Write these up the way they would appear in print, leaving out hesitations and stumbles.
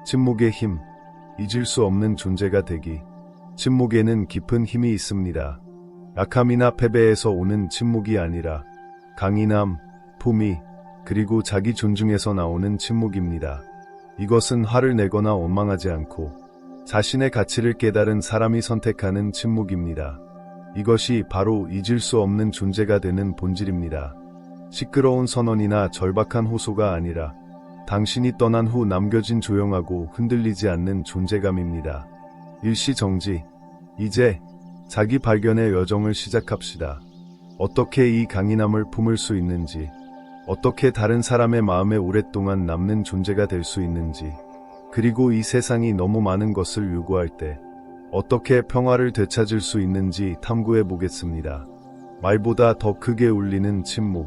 침묵의 힘, 잊을 수 없는 존재가 되기. 침묵에는 깊은 힘이 있습니다. 약함이나 패배에서 오는 침묵이 아니라 강인함, 품위, 그리고 자기 존중에서 나오는 침묵입니다. 이것은 화를 내거나 원망하지 않고 자신의 가치를 깨달은 사람이 선택하는 침묵입니다. 이것이 바로 잊을 수 없는 존재가 되는 본질입니다. 시끄러운 선언이나 절박한 호소가 아니라 당신이 떠난 후 남겨진 조용하고 흔들리지 않는 존재감입니다. 일시정지. 이제 자기 발견의 여정을 시작합시다. 어떻게 이 강인함을 품을 수 있는지, 어떻게 다른 사람의 마음에 오랫동안 남는 존재가 될 수 있는지, 그리고 이 세상이 너무 많은 것을 요구할 때 어떻게 평화를 되찾을 수 있는지 탐구해 보겠습니다. 말보다 더 크게 울리는 침묵.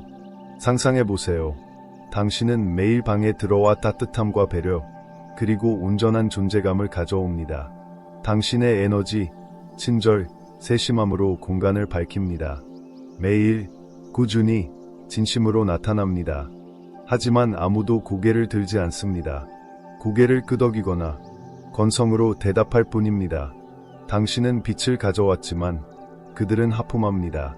상상해 보세요. 당신은 매일 방에 들어와 따뜻함과 배려, 그리고 온전한 존재감을 가져옵니다. 당신의 에너지, 친절, 세심함으로 공간을 밝힙니다. 매일, 꾸준히, 진심으로 나타납니다. 하지만 아무도 고개를 들지 않습니다. 고개를 끄덕이거나 건성으로 대답할 뿐입니다. 당신은 빛을 가져왔지만 그들은 하품합니다.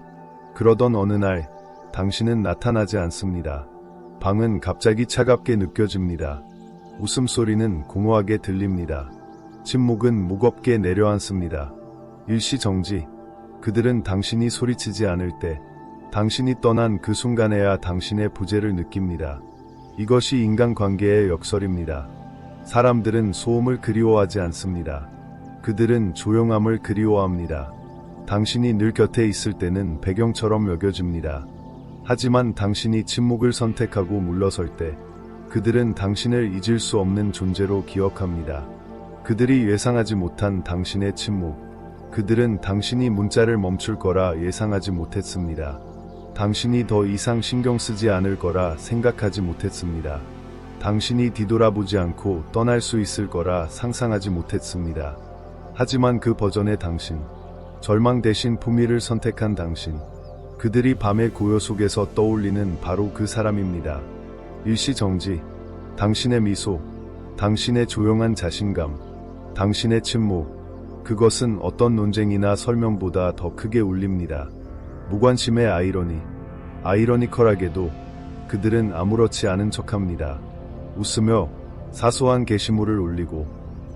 그러던 어느 날, 당신은 나타나지 않습니다. 방은 갑자기 차갑게 느껴집니다. 웃음소리는 공허하게 들립니다. 침묵은 무겁게 내려앉습니다. 일시정지. 그들은 당신이 소리치지 않을 때, 당신이 떠난 그 순간에야 당신의 부재를 느낍니다. 이것이 인간관계의 역설입니다. 사람들은 소음을 그리워하지 않습니다. 그들은 조용함을 그리워합니다. 당신이 늘 곁에 있을 때는 배경처럼 여겨집니다. 하지만 당신이 침묵을 선택하고 물러설 때, 그들은 당신을 잊을 수 없는 존재로 기억합니다. 그들이 예상하지 못한 당신의 침묵. 그들은 당신이 문자를 멈출 거라 예상하지 못했습니다. 당신이 더 이상 신경 쓰지 않을 거라 생각하지 못했습니다. 당신이 뒤돌아보지 않고 떠날 수 있을 거라 상상하지 못했습니다. 하지만 그 버전의 당신, 절망 대신 품위를 선택한 당신, 그들이 밤의 고요 속에서 떠올리는 바로 그 사람입니다. 일시정지. 당신의 미소, 당신의 조용한 자신감, 당신의 침묵, 그것은 어떤 논쟁이나 설명보다 더 크게 울립니다. 무관심의 아이러니. 아이러니컬하게도 그들은 아무렇지 않은 척합니다. 웃으며 사소한 게시물을 올리고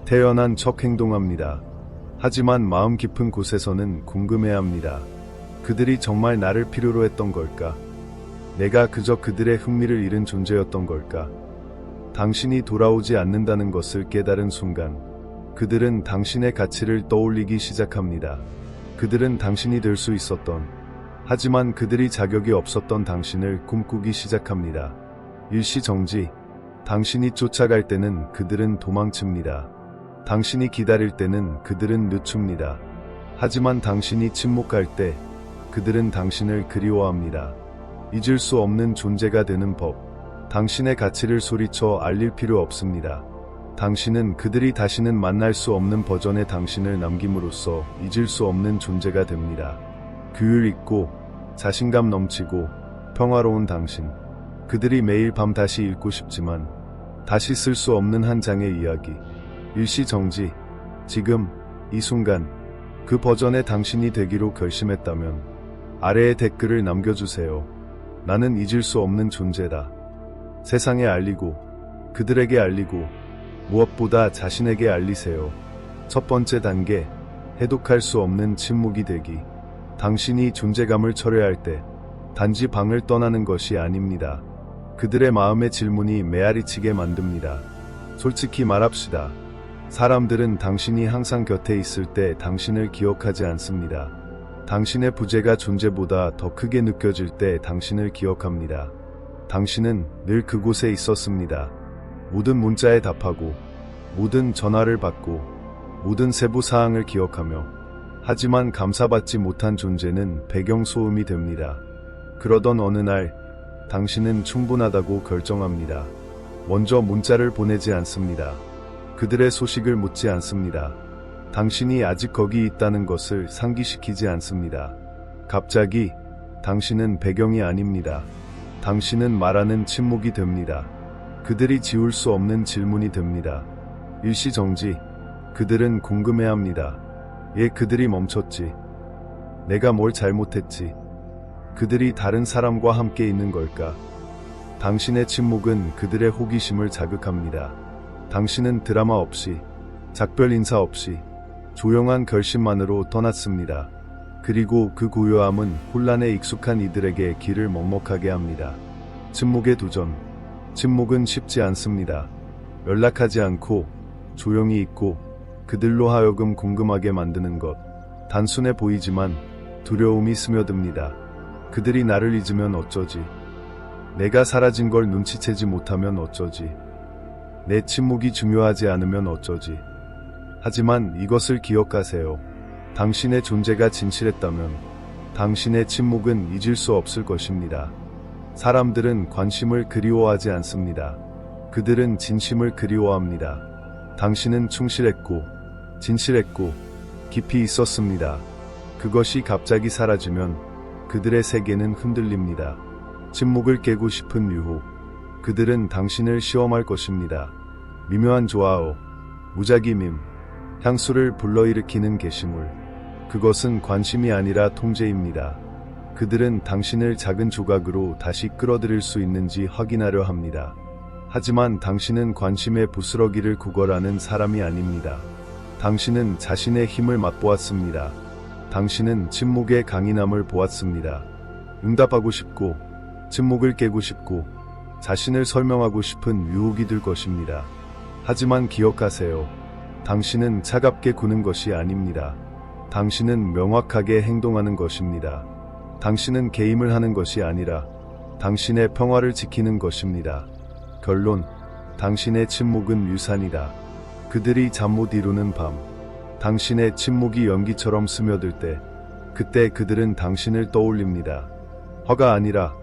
태연한 척 행동합니다. 하지만 마음 깊은 곳에서는 궁금해합니다. 그들이 정말 나를 필요로 했던 걸까? 내가 그저 그들의 흥미를 잃은 존재였던 걸까? 당신이 돌아오지 않는다는 것을 깨달은 순간, 그들은 당신의 가치를 떠올리기 시작합니다. 그들은 당신이 될 수 있었던, 하지만 그들이 자격이 없었던 당신을 꿈꾸기 시작합니다. 일시정지. 당신이 쫓아갈 때는 그들은 도망칩니다. 당신이 기다릴 때는 그들은 늦춥니다. 하지만 당신이 침묵할 때 그들은 당신을 그리워합니다. 잊을 수 없는 존재가 되는 법. 당신의 가치를 소리쳐 알릴 필요 없습니다. 당신은 그들이 다시는 만날 수 없는 버전의 당신을 남김으로써 잊을 수 없는 존재가 됩니다. 규율 있고 자신감 넘치고 평화로운 당신. 그들이 매일 밤 다시 읽고 싶지만 다시 쓸 수 없는 한 장의 이야기. 일시정지. 지금 이 순간 그 버전의 당신이 되기로 결심했다면 아래에 댓글을 남겨주세요. 나는 잊을 수 없는 존재다. 세상에 알리고 그들에게 알리고 무엇보다 자신에게 알리세요. 첫 번째 단계. 해독할 수 없는 침묵이 되기. 당신이 존재감을 철회할 때 단지 방을 떠나는 것이 아닙니다. 그들의 마음의 질문이 메아리치게 만듭니다. 솔직히 말합시다. 사람들은 당신이 항상 곁에 있을 때 당신을 기억하지 않습니다. 당신의 부재가 존재보다 더 크게 느껴질 때 당신을 기억합니다. 당신은 늘 그곳에 있었습니다. 모든 문자에 답하고, 모든 전화를 받고, 모든 세부 사항을 기억하며, 하지만 감사받지 못한 존재는 배경소음이 됩니다. 그러던 어느 날, 당신은 충분하다고 결정합니다. 먼저 문자를 보내지 않습니다. 그들의 소식을 묻지 않습니다. 당신이 아직 거기 있다는 것을 상기시키지 않습니다. 갑자기 당신은 배경이 아닙니다. 당신은 말하는 침묵이 됩니다. 그들이 지울 수 없는 질문이 됩니다. 일시정지. 그들은 궁금해합니다. 예, 그들이 멈췄지. 내가 뭘 잘못했지? 그들이 다른 사람과 함께 있는 걸까? 당신의 침묵은 그들의 호기심을 자극합니다. 당신은 드라마 없이, 작별 인사 없이, 조용한 결심만으로 떠났습니다. 그리고 그 고요함은 혼란에 익숙한 이들에게 귀를 먹먹하게 합니다. 침묵의 도전. 침묵은 쉽지 않습니다. 연락하지 않고 조용히 있고 그들로 하여금 궁금하게 만드는 것. 단순해 보이지만 두려움이 스며듭니다. 그들이 나를 잊으면 어쩌지? 내가 사라진 걸 눈치채지 못하면 어쩌지? 내 침묵이 중요하지 않으면 어쩌지? 하지만 이것을 기억하세요. 당신의 존재가 진실했다면 당신의 침묵은 잊을 수 없을 것입니다. 사람들은 관심을 그리워하지 않습니다. 그들은 진심을 그리워합니다. 당신은 충실했고, 진실했고, 깊이 있었습니다. 그것이 갑자기 사라지면 그들의 세계는 흔들립니다. 침묵을 깨고 싶은 유혹. 그들은 당신을 시험할 것입니다. 미묘한 조화어, 무작위 밈, 향수를 불러일으키는 게시물. 그것은 관심이 아니라 통제입니다. 그들은 당신을 작은 조각으로 다시 끌어들일 수 있는지 확인하려 합니다. 하지만 당신은 관심의 부스러기를 구걸하는 사람이 아닙니다. 당신은 자신의 힘을 맛보았습니다. 당신은 침묵의 강인함을 보았습니다. 응답하고 싶고, 침묵을 깨고 싶고, 자신을 설명하고 싶은 유혹이 들 것입니다. 하지만 기억하세요. 당신은 차갑게 구는 것이 아닙니다. 당신은 명확하게 행동하는 것입니다. 당신은 게임을 하는 것이 아니라 당신의 평화를 지키는 것입니다. 결론, 당신의 침묵은 유산이다. 그들이 잠 못 이루는 밤, 당신의 침묵이 연기처럼 스며들 때, 그때 그들은 당신을 떠올립니다. 화가 아니라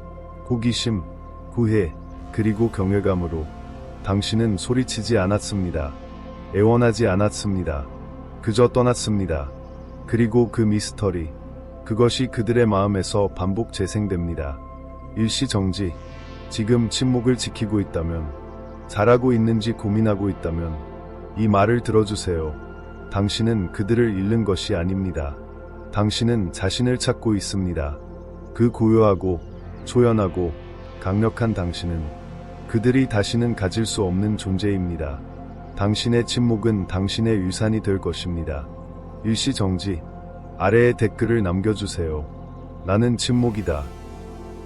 호기심, 구애, 그리고 경외감으로. 당신은 소리치지 않았습니다. 애원하지 않았습니다. 그저 떠났습니다. 그리고 그 미스터리, 그것이 그들의 마음에서 반복 재생됩니다. 일시정지. 지금 침묵을 지키고 있다면, 잘하고 있는지 고민하고 있다면 이 말을 들어주세요. 당신은 그들을 잃는 것이 아닙니다. 당신은 자신을 찾고 있습니다. 그 고요하고 초연하고 강력한 당신은 그들이 다시는 가질 수 없는 존재입니다. 당신의 침묵은 당신의 유산이 될 것입니다. 일시정지. 아래에 댓글을 남겨주세요. 나는 침묵이다.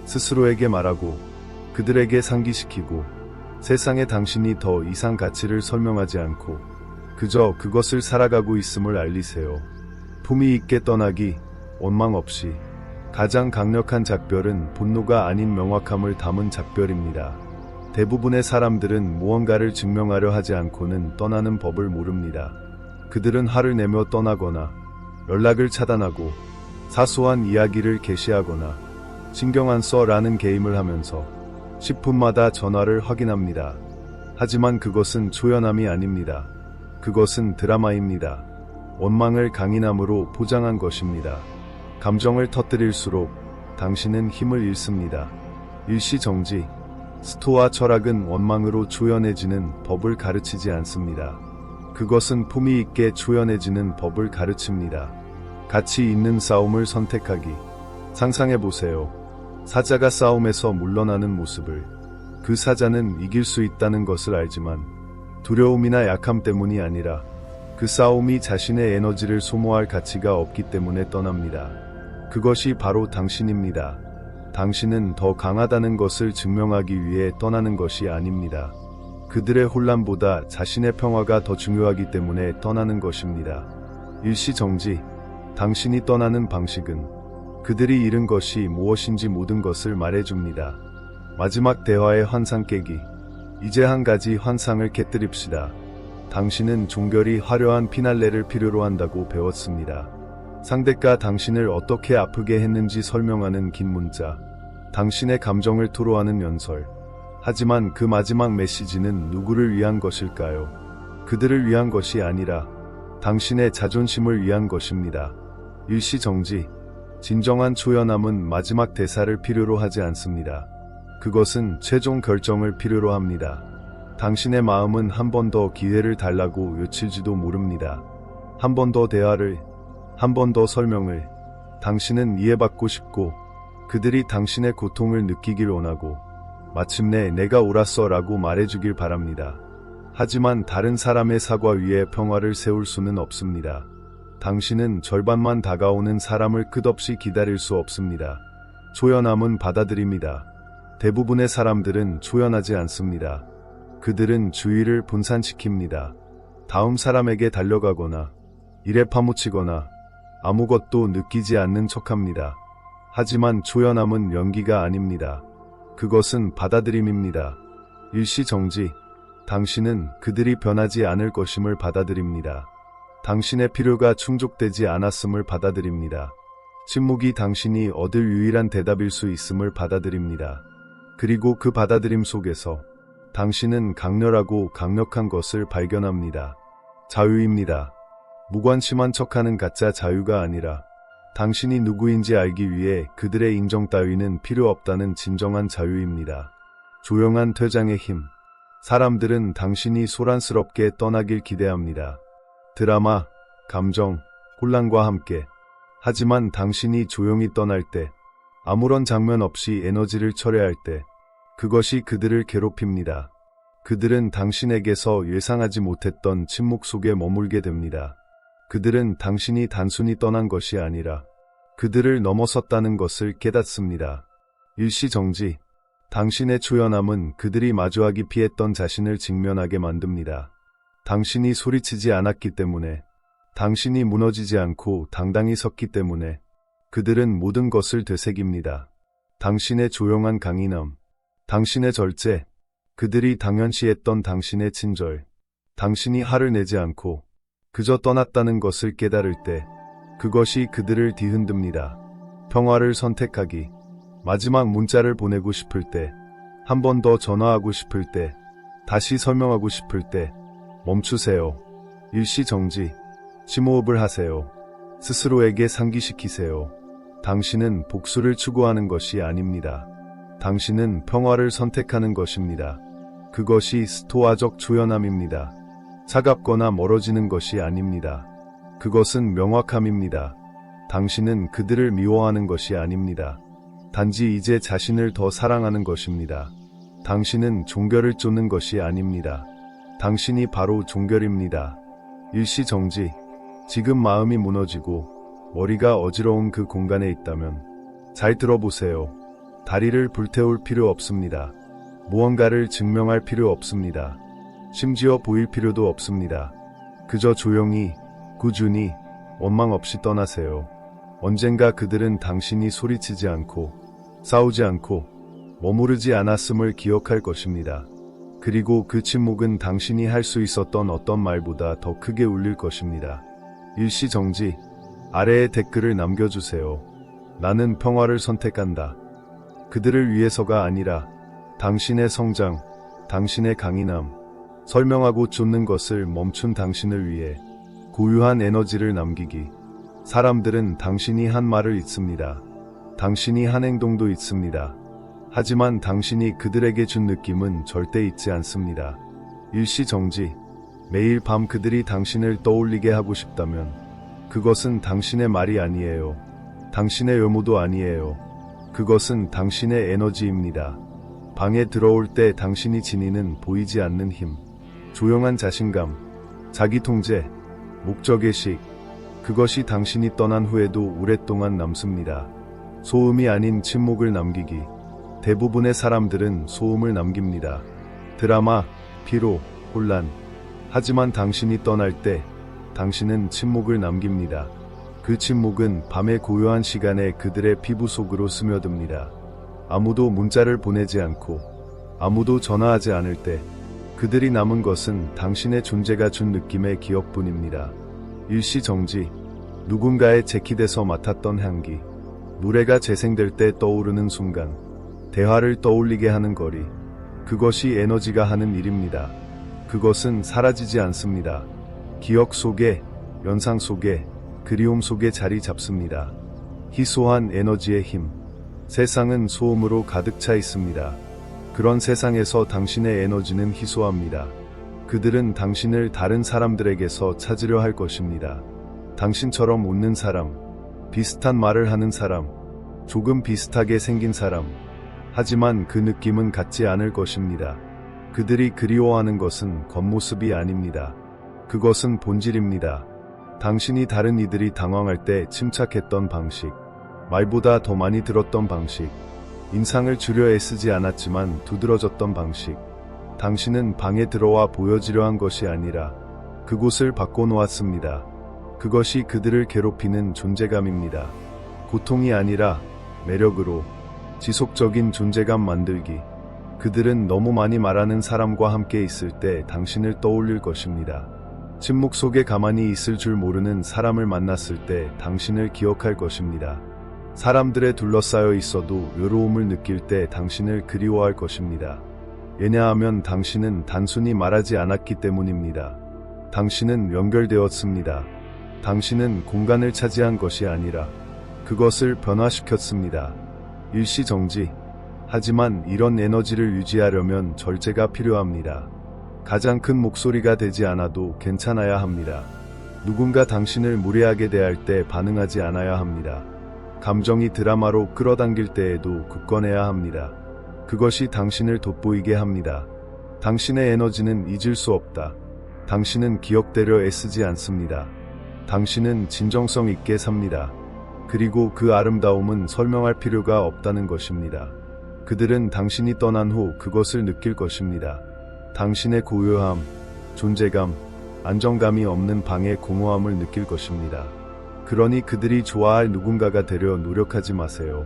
스스로에게 말하고, 그들에게 상기시키고, 세상에 당신이 더 이상 가치를 설명하지 않고 그저 그것을 살아가고 있음을 알리세요. 품위 있게 떠나기, 원망 없이. 가장 강력한 작별은 분노가 아닌 명확함을 담은 작별입니다. 대부분의 사람들은 무언가를 증명하려 하지 않고는 떠나는 법을 모릅니다. 그들은 화를 내며 떠나거나 연락을 차단하고 사소한 이야기를 게시하거나 신경 안 써라는 게임을 하면서 10분마다 전화를 확인합니다. 하지만 그것은 초연함이 아닙니다. 그것은 드라마입니다. 원망을 강인함으로 포장한 것입니다. 감정을 터뜨릴수록 당신은 힘을 잃습니다. 일시정지. 스토아 철학은 원망으로 초연해지는 법을 가르치지 않습니다. 그것은 품위 있게 초연해지는 법을 가르칩니다. 가치 있는 싸움을 선택하기. 상상해보세요. 사자가 싸움에서 물러나는 모습을. 그 사자는 이길 수 있다는 것을 알지만 두려움이나 약함 때문이 아니라 그 싸움이 자신의 에너지를 소모할 가치가 없기 때문에 떠납니다. 그것이 바로 당신입니다. 당신은 더 강하다는 것을 증명하기 위해 떠나는 것이 아닙니다. 그들의 혼란보다 자신의 평화가 더 중요하기 때문에 떠나는 것입니다. 일시정지. 당신이 떠나는 방식은 그들이 잃은 것이 무엇인지 모든 것을 말해줍니다. 마지막 대화의 환상 깨기. 이제 한 가지 환상을 깨뜨립시다. 당신은 종결이 화려한 피날레를 필요로 한다고 배웠습니다. 상대가 당신을 어떻게 아프게 했는지 설명하는 긴 문자. 당신의 감정을 토로하는 연설. 하지만 그 마지막 메시지는 누구를 위한 것일까요? 그들을 위한 것이 아니라 당신의 자존심을 위한 것입니다. 일시정지. 진정한 초연함은 마지막 대사를 필요로 하지 않습니다. 그것은 최종 결정을 필요로 합니다. 당신의 마음은 한 번 더 기회를 달라고 외칠지도 모릅니다. 한 번 더 대화를, 한 번 더 설명을. 당신은 이해받고 싶고 그들이 당신의 고통을 느끼길 원하고 마침내 내가 옳았어 라고 말해주길 바랍니다. 하지만 다른 사람의 사과 위에 평화를 세울 수는 없습니다. 당신은 절반만 다가오는 사람을 끝없이 기다릴 수 없습니다. 초연함은 받아들입니다. 대부분의 사람들은 초연하지 않습니다. 그들은 주의를 분산시킵니다. 다음 사람에게 달려가거나 일에 파묻히거나 아무것도 느끼지 않는 척합니다. 하지만 초연함은 연기가 아닙니다. 그것은 받아들임입니다. 일시정지. 당신은 그들이 변하지 않을 것임을 받아들입니다. 당신의 필요가 충족되지 않았음을 받아들입니다. 침묵이 당신이 얻을 유일한 대답일 수 있음을 받아들입니다. 그리고 그 받아들임 속에서 당신은 강렬하고 강력한 것을 발견합니다. 자유입니다. 무관심한 척하는 가짜 자유가 아니라 당신이 누구인지 알기 위해 그들의 인정 따위는 필요 없다는 진정한 자유입니다. 조용한 퇴장의 힘. 사람들은 당신이 소란스럽게 떠나길 기대합니다. 드라마, 감정, 혼란과 함께. 하지만 당신이 조용히 떠날 때, 아무런 장면 없이 에너지를 철회할 때, 그것이 그들을 괴롭힙니다. 그들은 당신에게서 예상하지 못했던 침묵 속에 머물게 됩니다. 그들은 당신이 단순히 떠난 것이 아니라 그들을 넘어섰다는 것을 깨닫습니다. 일시정지. 당신의 초연함은 그들이 마주하기 피했던 자신을 직면하게 만듭니다. 당신이 소리치지 않았기 때문에, 당신이 무너지지 않고 당당히 섰기 때문에 그들은 모든 것을 되새깁니다. 당신의 조용한 강인함, 당신의 절제, 그들이 당연시했던 당신의 친절, 당신이 화를 내지 않고 그저 떠났다는 것을 깨달을 때 그것이 그들을 뒤흔듭니다. 평화를 선택하기, 마지막 문자를 보내고 싶을 때, 한 번 더 전화하고 싶을 때, 다시 설명하고 싶을 때 멈추세요. 일시정지. 심호흡을 하세요. 스스로에게 상기시키세요. 당신은 복수를 추구하는 것이 아닙니다. 당신은 평화를 선택하는 것입니다. 그것이 스토아적 초연함입니다. 차갑거나 멀어지는 것이 아닙니다. 그것은 명확함입니다. 당신은 그들을 미워하는 것이 아닙니다. 단지 이제 자신을 더 사랑하는 것입니다. 당신은 종결을 쫓는 것이 아닙니다. 당신이 바로 종결입니다. 일시정지. 지금 마음이 무너지고 머리가 어지러운 그 공간에 있다면 잘 들어보세요. 다리를 불태울 필요 없습니다. 무언가를 증명할 필요 없습니다. 심지어 보일 필요도 없습니다. 그저 조용히, 꾸준히, 원망 없이 떠나세요. 언젠가 그들은 당신이 소리치지 않고, 싸우지 않고, 머무르지 않았음을 기억할 것입니다. 그리고 그 침묵은 당신이 할 수 있었던 어떤 말보다 더 크게 울릴 것입니다. 일시정지. 아래에 댓글을 남겨주세요. 나는 평화를 선택한다. 그들을 위해서가 아니라 당신의 성장, 당신의 강인함, 설명하고 쫓는 것을 멈춘 당신을 위해 고유한 에너지를 남기기. 사람들은 당신이 한 말을 잊습니다. 당신이 한 행동도 잊습니다. 하지만 당신이 그들에게 준 느낌은 절대 잊지 않습니다. 일시정지. 매일 밤 그들이 당신을 떠올리게 하고 싶다면 그것은 당신의 말이 아니에요. 당신의 의무도 아니에요. 그것은 당신의 에너지입니다. 방에 들어올 때 당신이 지니는 보이지 않는 힘, 조용한 자신감, 자기 통제, 목적의식, 그것이 당신이 떠난 후에도 오랫동안 남습니다. 소음이 아닌 침묵을 남기기. 대부분의 사람들은 소음을 남깁니다. 드라마, 피로, 혼란. 하지만 당신이 떠날 때 당신은 침묵을 남깁니다. 그 침묵은 밤의 고요한 시간에 그들의 피부 속으로 스며듭니다. 아무도 문자를 보내지 않고 아무도 전화하지 않을 때 그들이 남은 것은 당신의 존재가 준 느낌의 기억뿐입니다. 일시정지. 누군가의 재킷에서 맡았던 향기, 노래가 재생될 때 떠오르는 순간, 대화를 떠올리게 하는 거리, 그것이 에너지가 하는 일입니다. 그것은 사라지지 않습니다. 기억 속에, 연상 속에, 그리움 속에 자리 잡습니다. 희소한 에너지의 힘. 세상은 소음으로 가득 차 있습니다. 그런 세상에서 당신의 에너지는 희소합니다. 그들은 당신을 다른 사람들에게서 찾으려 할 것입니다. 당신처럼 웃는 사람, 비슷한 말을 하는 사람, 조금 비슷하게 생긴 사람. 하지만 그 느낌은 같지 않을 것입니다. 그들이 그리워하는 것은 겉모습이 아닙니다. 그것은 본질입니다. 당신이 다른 이들이 당황할 때 침착했던 방식, 말보다 더 많이 들었던 방식, 인상을 주려 애쓰지 않았지만 두드러졌던 방식. 당신은 방에 들어와 보여지려 한 것이 아니라 그곳을 바꿔놓았습니다. 그것이 그들을 괴롭히는 존재감입니다. 고통이 아니라 매력으로 지속적인 존재감 만들기. 그들은 너무 많이 말하는 사람과 함께 있을 때 당신을 떠올릴 것입니다. 침묵 속에 가만히 있을 줄 모르는 사람을 만났을 때 당신을 기억할 것입니다. 사람들에 둘러싸여 있어도 외로움을 느낄 때 당신을 그리워할 것입니다. 왜냐하면 당신은 단순히 말하지 않았기 때문입니다. 당신은 연결되었습니다. 당신은 공간을 차지한 것이 아니라 그것을 변화시켰습니다. 일시정지. 하지만 이런 에너지를 유지하려면 절제가 필요합니다. 가장 큰 목소리가 되지 않아도 괜찮아야 합니다. 누군가 당신을 무례하게 대할 때 반응하지 않아야 합니다. 감정이 드라마로 끌어당길 때에도 굳건해야 합니다. 그것이 당신을 돋보이게 합니다. 당신의 에너지는 잊을 수 없다. 당신은 기억되려 애쓰지 않습니다. 당신은 진정성 있게 삽니다. 그리고 그 아름다움은 설명할 필요가 없다는 것입니다. 그들은 당신이 떠난 후 그것을 느낄 것입니다. 당신의 고요함, 존재감, 안정감이 없는 방의 공허함을 느낄 것입니다. 그러니 그들이 좋아할 누군가가 되려 노력하지 마세요.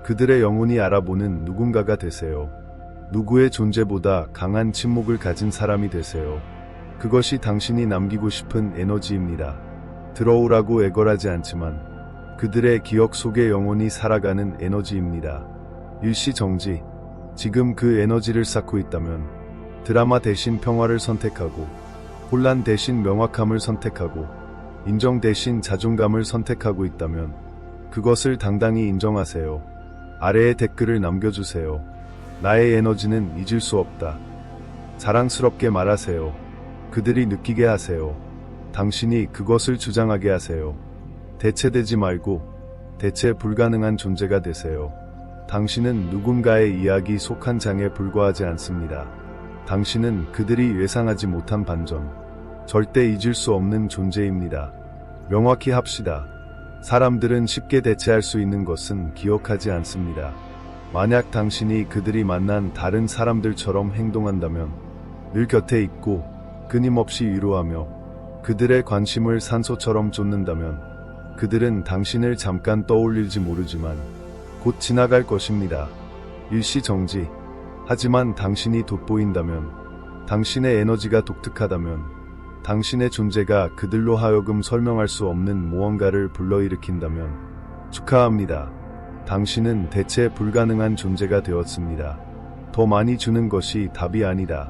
그들의 영혼이 알아보는 누군가가 되세요. 누구의 존재보다 강한 침묵을 가진 사람이 되세요. 그것이 당신이 남기고 싶은 에너지입니다. 들어오라고 애걸하지 않지만 그들의 기억 속에 영원히 살아가는 에너지입니다. 일시정지. 지금 그 에너지를 쌓고 있다면 드라마 대신 평화를 선택하고, 혼란 대신 명확함을 선택하고, 인정 대신 자존감을 선택하고 있다면 그것을 당당히 인정하세요. 아래에 댓글을 남겨주세요. 나의 에너지는 잊을 수 없다. 자랑스럽게 말하세요. 그들이 느끼게 하세요. 당신이 그것을 주장하게 하세요. 대체되지 말고 대체 불가능한 존재가 되세요. 당신은 누군가의 이야기 속 한 장에 불과하지 않습니다. 당신은 그들이 예상하지 못한 반전, 절대 잊을 수 없는 존재입니다. 명확히 합시다. 사람들은 쉽게 대체할 수 있는 것은 기억하지 않습니다. 만약 당신이 그들이 만난 다른 사람들처럼 행동한다면, 늘 곁에 있고 끊임없이 위로하며 그들의 관심을 산소처럼 쫓는다면, 그들은 당신을 잠깐 떠올릴지 모르지만 곧 지나갈 것입니다. 일시정지. 하지만 당신이 돋보인다면, 당신의 에너지가 독특하다면, 당신의 존재가 그들로 하여금 설명할 수 없는 무언가를 불러일으킨다면 축하합니다. 당신은 대체 불가능한 존재가 되었습니다. 더 많이 주는 것이 답이 아니다.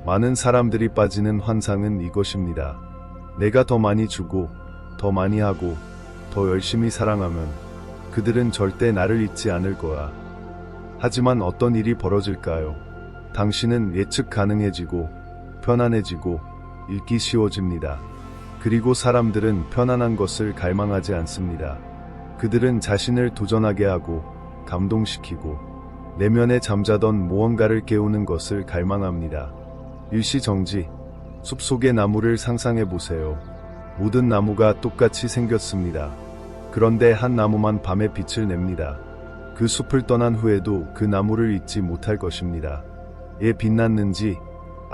많은 사람들이 빠지는 환상은 이것입니다. 내가 더 많이 주고, 더 많이 하고, 더 열심히 사랑하면 그들은 절대 나를 잊지 않을 거야. 하지만 어떤 일이 벌어질까요? 당신은 예측 가능해지고, 편안해지고, 읽기 쉬워집니다. 그리고 사람들은 편안한 것을 갈망하지 않습니다. 그들은 자신을 도전하게 하고, 감동시키고, 내면에 잠자던 무언가를 깨우는 것을 갈망합니다. 일시정지. 숲속의 나무를 상상해 보세요. 모든 나무가 똑같이 생겼습니다. 그런데 한 나무만 밤에 빛을 냅니다. 그 숲을 떠난 후에도 그 나무를 잊지 못할 것입니다. 왜 빛났는지,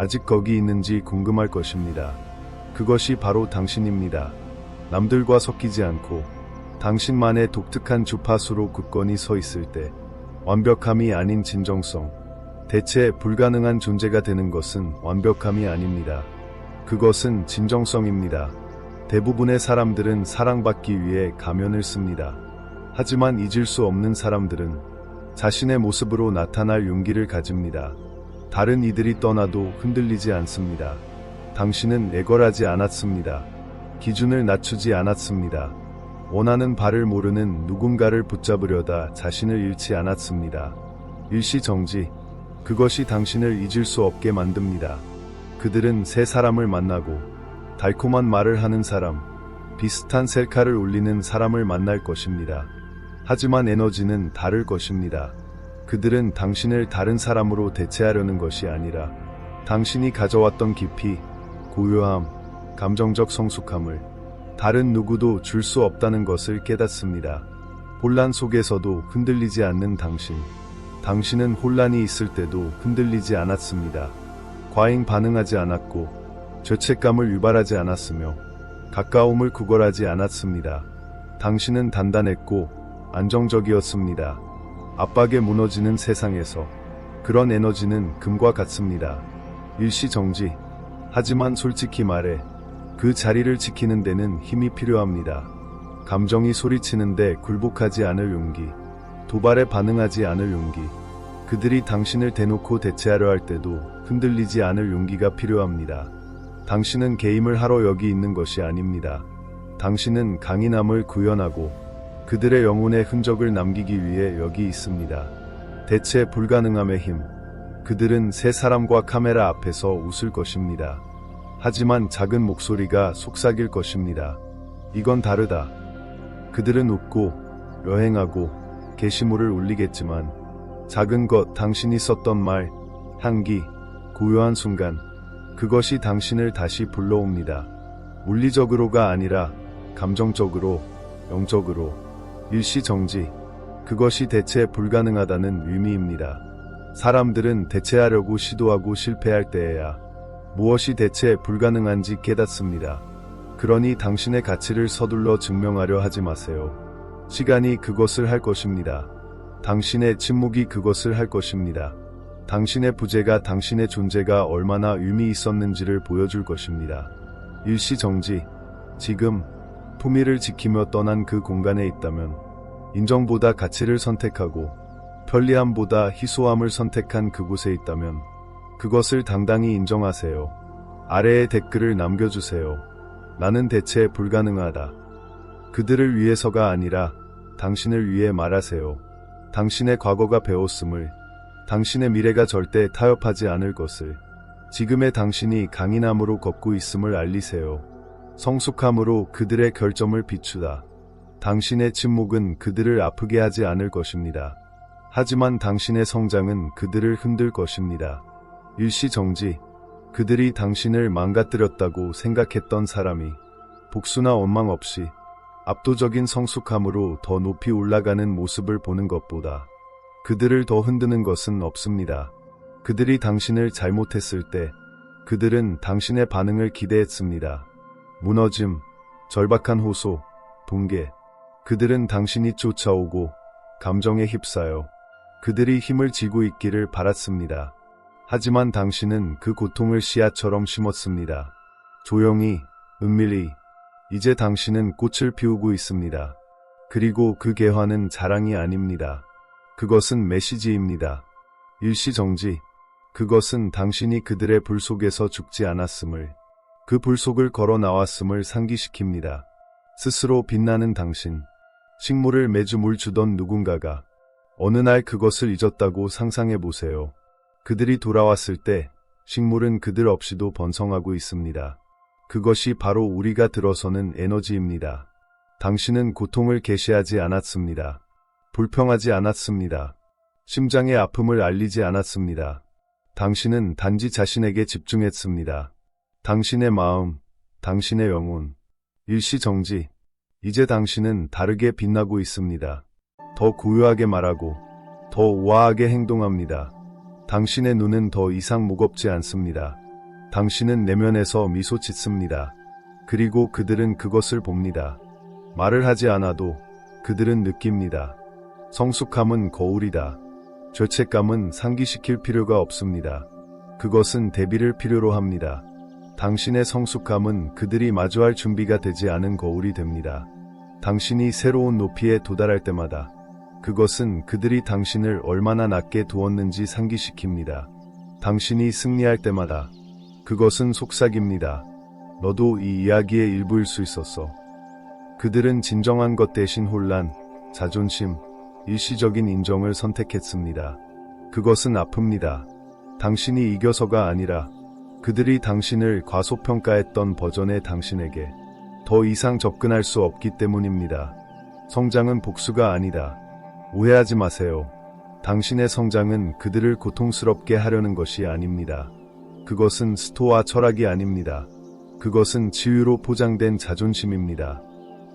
아직 거기 있는지 궁금할 것입니다. 그것이 바로 당신입니다. 남들과 섞이지 않고 당신만의 독특한 주파수로 굳건히 서 있을 때, 완벽함이 아닌 진정성, 대체 불가능한 존재가 되는 것은 완벽함이 아닙니다. 그것은 진정성입니다. 대부분의 사람들은 사랑받기 위해 가면을 씁니다. 하지만 잊을 수 없는 사람들은 자신의 모습으로 나타날 용기를 가집니다. 다른 이들이 떠나도 흔들리지 않습니다. 당신은 애걸하지 않았습니다. 기준을 낮추지 않았습니다. 원하는 바를 모르는 누군가를 붙잡으려다 자신을 잃지 않았습니다. 일시정지. 그것이 당신을 잊을 수 없게 만듭니다. 그들은 새 사람을 만나고 달콤한 말을 하는 사람, 비슷한 셀카를 올리는 사람을 만날 것입니다. 하지만 에너지는 다를 것입니다. 그들은 당신을 다른 사람으로 대체하려는 것이 아니라 당신이 가져왔던 깊이, 고요함, 감정적 성숙함을 다른 누구도 줄 수 없다는 것을 깨닫습니다. 혼란 속에서도 흔들리지 않는 당신. 당신은 혼란이 있을 때도 흔들리지 않았습니다. 과잉 반응하지 않았고 죄책감을 유발하지 않았으며 가까움을 구걸하지 않았습니다. 당신은 단단했고 안정적이었습니다. 압박에 무너지는 세상에서 그런 에너지는 금과 같습니다. 일시정지. 하지만 솔직히 말해 그 자리를 지키는 데는 힘이 필요합니다. 감정이 소리치는데 굴복하지 않을 용기, 도발에 반응하지 않을 용기, 그들이 당신을 대놓고 대체하려 할 때도 흔들리지 않을 용기가 필요합니다. 당신은 게임을 하러 여기 있는 것이 아닙니다. 당신은 강인함을 구현하고 그들의 영혼의 흔적을 남기기 위해 여기 있습니다. 대체 불가능함의 힘. 그들은 새 사람과 카메라 앞에서 웃을 것입니다. 하지만 작은 목소리가 속삭일 것입니다. 이건 다르다. 그들은 웃고 여행하고 게시물을 올리겠지만 작은 것, 당신이 썼던 말, 향기, 고요한 순간, 그것이 당신을 다시 불러옵니다. 물리적으로가 아니라 감정적으로, 영적으로. 일시정지. 그것이 대체 불가능하다는 의미입니다. 사람들은 대체하려고 시도하고 실패할 때에야 무엇이 대체 불가능한지 깨닫습니다. 그러니 당신의 가치를 서둘러 증명하려 하지 마세요. 시간이 그것을 할 것입니다. 당신의 침묵이 그것을 할 것입니다. 당신의 부재가 당신의 존재가 얼마나 의미 있었는지를 보여줄 것입니다. 일시정지. 지금 품위를 지키며 떠난 그 공간에 있다면 인정보다 가치를 선택하고 편리함보다 희소함을 선택한 그곳에 있다면 그것을 당당히 인정하세요. 아래에 댓글을 남겨주세요. 나는 대체 불가능하다. 그들을 위해서가 아니라 당신을 위해 말하세요. 당신의 과거가 배웠음을, 당신의 미래가 절대 타협하지 않을 것을, 지금의 당신이 강인함으로 걷고 있음을 알리세요. 성숙함으로 그들의 결점을 비추다. 당신의 침묵은 그들을 아프게 하지 않을 것입니다. 하지만 당신의 성장은 그들을 흔들 것입니다. 일시정지. 그들이 당신을 망가뜨렸다고 생각했던 사람이 복수나 원망 없이 압도적인 성숙함으로 더 높이 올라가는 모습을 보는 것보다 그들을 더 흔드는 것은 없습니다. 그들이 당신을 잘못했을 때 그들은 당신의 반응을 기대했습니다. 무너짐, 절박한 호소, 붕괴. 그들은 당신이 쫓아오고 감정에 휩싸여 그들이 힘을 쥐고 있기를 바랐습니다. 하지만 당신은 그 고통을 씨앗처럼 심었습니다. 조용히, 은밀히. 이제 당신은 꽃을 피우고 있습니다. 그리고 그 개화는 자랑이 아닙니다. 그것은 메시지입니다. 일시정지. 그것은 당신이 그들의 불 속에서 죽지 않았음을, 그 불 속을 걸어 나왔음을 상기시킵니다. 스스로 빛나는 당신. 식물을 매주 물 주던 누군가가 어느 날 그것을 잊었다고 상상해 보세요. 그들이 돌아왔을 때 식물은 그들 없이도 번성하고 있습니다. 그것이 바로 우리가 들어서는 에너지입니다. 당신은 고통을 계시하지 않았습니다. 불평하지 않았습니다. 심장의 아픔을 알리지 않았습니다. 당신은 단지 자신에게 집중했습니다. 당신의 마음, 당신의 영혼. 일시정지. 이제 당신은 다르게 빛나고 있습니다. 더 고요하게 말하고 더 우아하게 행동합니다. 당신의 눈은 더 이상 무겁지 않습니다. 당신은 내면에서 미소 짓습니다. 그리고 그들은 그것을 봅니다. 말을 하지 않아도 그들은 느낍니다. 성숙함은 거울이다. 죄책감은 상기시킬 필요가 없습니다. 그것은 대비를 필요로 합니다. 당신의 성숙함은 그들이 마주할 준비가 되지 않은 거울이 됩니다. 당신이 새로운 높이에 도달할 때마다 그것은 그들이 당신을 얼마나 낮게 두었는지 상기시킵니다. 당신이 승리할 때마다 그것은 속삭입니다. 너도 이 이야기의 일부일 수 있었어. 그들은 진정한 것 대신 혼란, 자존심, 일시적인 인정을 선택했습니다. 그것은 아픕니다. 당신이 이겨서가 아니라 그들이 당신을 과소평가했던 버전의 당신에게 더 이상 접근할 수 없기 때문입니다. 성장은 복수가 아니다. 오해하지 마세요. 당신의 성장은 그들을 고통스럽게 하려는 것이 아닙니다. 그것은 스토아 철학이 아닙니다. 그것은 치유로 포장된 자존심입니다.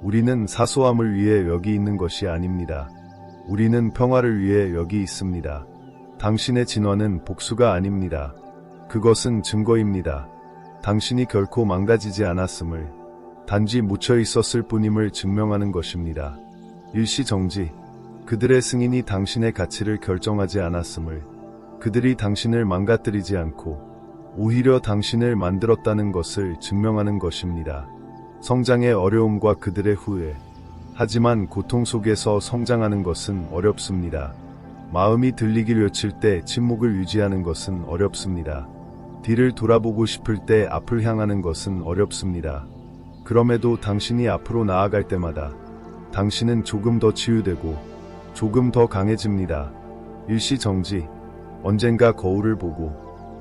우리는 사소함을 위해 여기 있는 것이 아닙니다. 우리는 평화를 위해 여기 있습니다. 당신의 진화는 복수가 아닙니다. 그것은 증거입니다. 당신이 결코 망가지지 않았음을, 단지 묻혀 있었을 뿐임을 증명하는 것입니다. 일시정지. 그들의 승인이 당신의 가치를 결정하지 않았음을, 그들이 당신을 망가뜨리지 않고 오히려 당신을 만들었다는 것을 증명하는 것입니다. 성장의 어려움과 그들의 후회. 하지만 고통 속에서 성장하는 것은 어렵습니다. 마음이 들리길 외칠 때 침묵을 유지하는 것은 어렵습니다. 뒤를 돌아보고 싶을 때 앞을 향하는 것은 어렵습니다. 그럼에도 당신이 앞으로 나아갈 때마다 당신은 조금 더 치유되고 조금 더 강해집니다. 일시정지. 언젠가 거울을 보고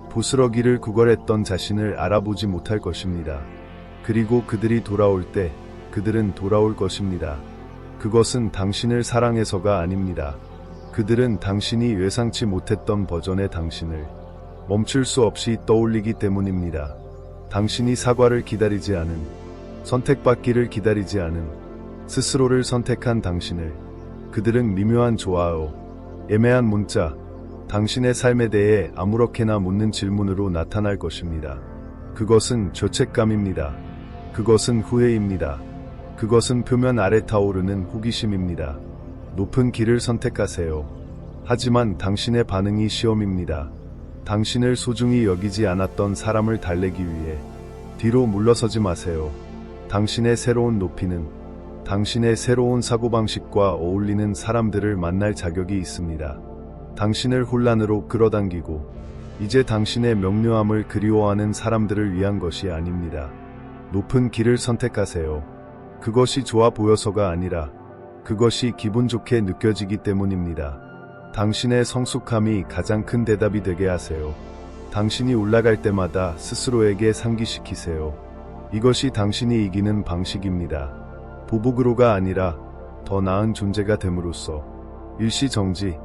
부스러기를 구걸했던 자신을 알아보지 못할 것입니다. 그리고 그들이 돌아올 때 그들은 돌아올 것입니다. 그것은 당신을 사랑해서가 아닙니다. 그들은 당신이 예상치 못했던 버전의 당신을 멈출 수 없이 떠올리기 때문입니다. 당신이 사과를 기다리지 않은, 선택받기를 기다리지 않은, 스스로를 선택한 당신을 그들은 미묘한 좋아요, 애매한 문자, 당신의 삶에 대해 아무렇게나 묻는 질문으로 나타날 것입니다. 그것은 죄책감입니다. 그것은 후회입니다. 그것은 표면 아래 타오르는 호기심입니다. 높은 길을 선택하세요. 하지만 당신의 반응이 시험입니다. 당신을 소중히 여기지 않았던 사람을 달래기 위해 뒤로 물러서지 마세요. 당신의 새로운 높이는 당신의 새로운 사고방식과 어울리는 사람들을 만날 자격이 있습니다. 당신을 혼란으로 끌어당기고 이제 당신의 명료함을 그리워하는 사람들을 위한 것이 아닙니다. 높은 길을 선택하세요. 그것이 좋아 보여서가 아니라 그것이 기분 좋게 느껴지기 때문입니다. 당신의 성숙함이 가장 큰 대답이 되게 하세요. 당신이 올라갈 때마다 스스로에게 상기시키세요. 이것이 당신이 이기는 방식입니다. 보복으로가 아니라 더 나은 존재가 됨으로써. 일시정지.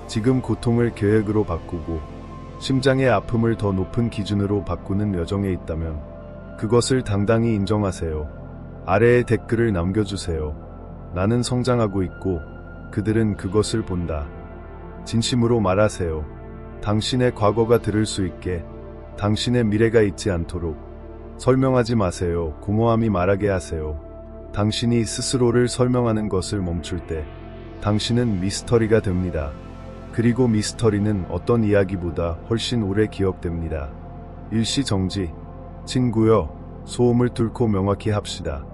지금 고통을 계획으로 바꾸고 심장의 아픔을 더 높은 기준으로 바꾸는 여정에 있다면 그것을 당당히 인정하세요. 아래에 댓글을 남겨주세요. 나는 성장하고 있고 그들은 그것을 본다. 진심으로 말하세요. 당신의 과거가 들을 수 있게, 당신의 미래가 있지 않도록. 설명하지 마세요. 공허함이 말하게 하세요. 당신이 스스로를 설명하는 것을 멈출 때 당신은 미스터리가 됩니다. 그리고 미스터리는 어떤 이야기보다 훨씬 오래 기억됩니다. 일시정지. 친구여, 소음을 뚫고 명확히 합시다.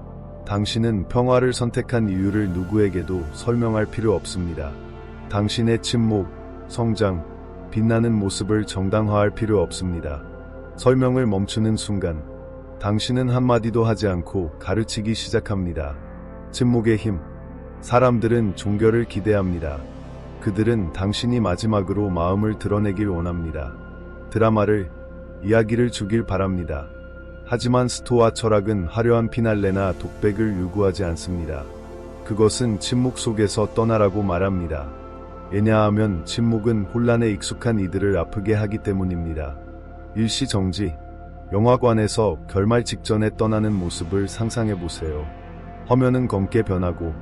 당신은 평화를 선택한 이유를 누구에게도 설명할 필요 없습니다. 당신의 침묵, 성장, 빛나는 모습을 정당화할 필요 없습니다. 설명을 멈추는 순간 당신은 한마디도 하지 않고 가르치기 시작합니다. 침묵의 힘. 사람들은 종교를 기대합니다. 그들은 당신이 마지막으로 마음을 드러내길 원합니다. 드라마를, 이야기를 주길 바랍니다. 하지만 스토아 철학은 화려한 피날레나 독백을 요구하지 않습니다. 그것은 침묵 속에서 떠나라고 말합니다. 왜냐하면 침묵은 혼란에 익숙한 이들을 아프게 하기 때문입니다. 일시정지. 영화관에서 결말 직전에 떠나는 모습을 상상해보세요. 화면은 검게 변하고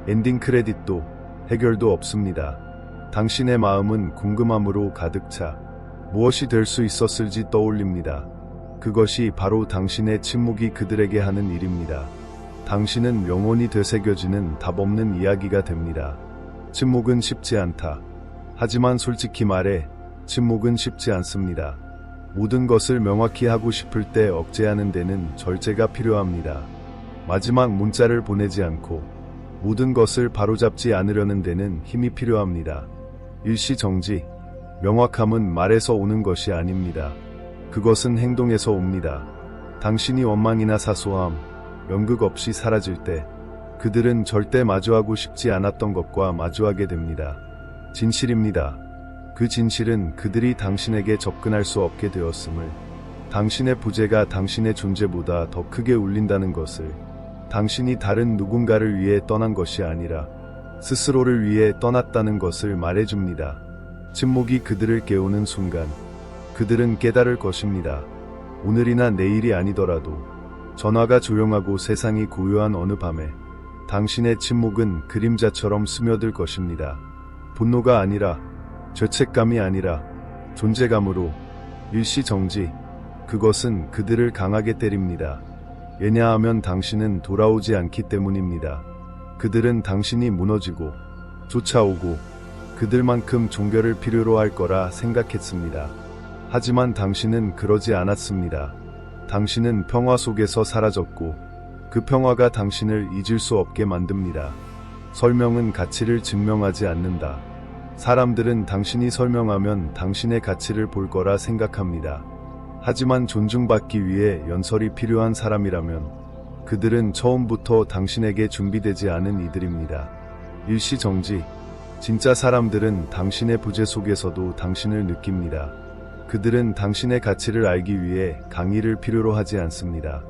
엔딩 크레딧도 해결도 없습니다. 당신의 마음은 궁금함으로 가득 차 무엇이 될 수 있었을지 떠올립니다. 그것이 바로 당신의 침묵이 그들에게 하는 일입니다. 당신은 영원히 되새겨지는 답 없는 이야기가 됩니다. 침묵은 쉽지 않다. 하지만 솔직히 말해 침묵은 쉽지 않습니다. 모든 것을 명확히 하고 싶을 때 억제하는 데는 절제가 필요합니다. 마지막 문자를 보내지 않고 모든 것을 바로잡지 않으려는 데는 힘이 필요합니다. 일시정지. 명확함은 말에서 오는 것이 아닙니다. 그것은 행동에서 옵니다. 당신이 원망이나 사소함, 연극 없이 사라질 때 그들은 절대 마주하고 싶지 않았던 것과 마주하게 됩니다. 진실입니다. 그 진실은 그들이 당신에게 접근할 수 없게 되었음을, 당신의 부재가 당신의 존재보다 더 크게 울린다는 것을, 당신이 다른 누군가를 위해 떠난 것이 아니라 스스로를 위해 떠났다는 것을 말해줍니다. 침묵이 그들을 깨우는 순간 그들은 깨달을 것입니다. 오늘이나 내일이 아니더라도 전화가 조용하고 세상이 고요한 어느 밤에 당신의 침묵은 그림자처럼 스며들 것입니다. 분노가 아니라, 죄책감이 아니라 존재감으로, 일시정지. 그것은 그들을 강하게 때립니다. 왜냐하면 당신은 돌아오지 않기 때문입니다. 그들은 당신이 무너지고 쫓아오고 그들만큼 종결을 필요로 할 거라 생각했습니다. 하지만 당신은 그러지 않았습니다. 당신은 평화 속에서 사라졌고 그 평화가 당신을 잊을 수 없게 만듭니다. 설명은 가치를 증명하지 않는다. 사람들은 당신이 설명하면 당신의 가치를 볼 거라 생각합니다. 하지만 존중받기 위해 연설이 필요한 사람이라면 그들은 처음부터 당신에게 준비되지 않은 이들입니다. 일시정지. 진짜 사람들은 당신의 부재 속에서도 당신을 느낍니다. 그들은 당신의 가치를 알기 위해 강의를 필요로 하지 않습니다.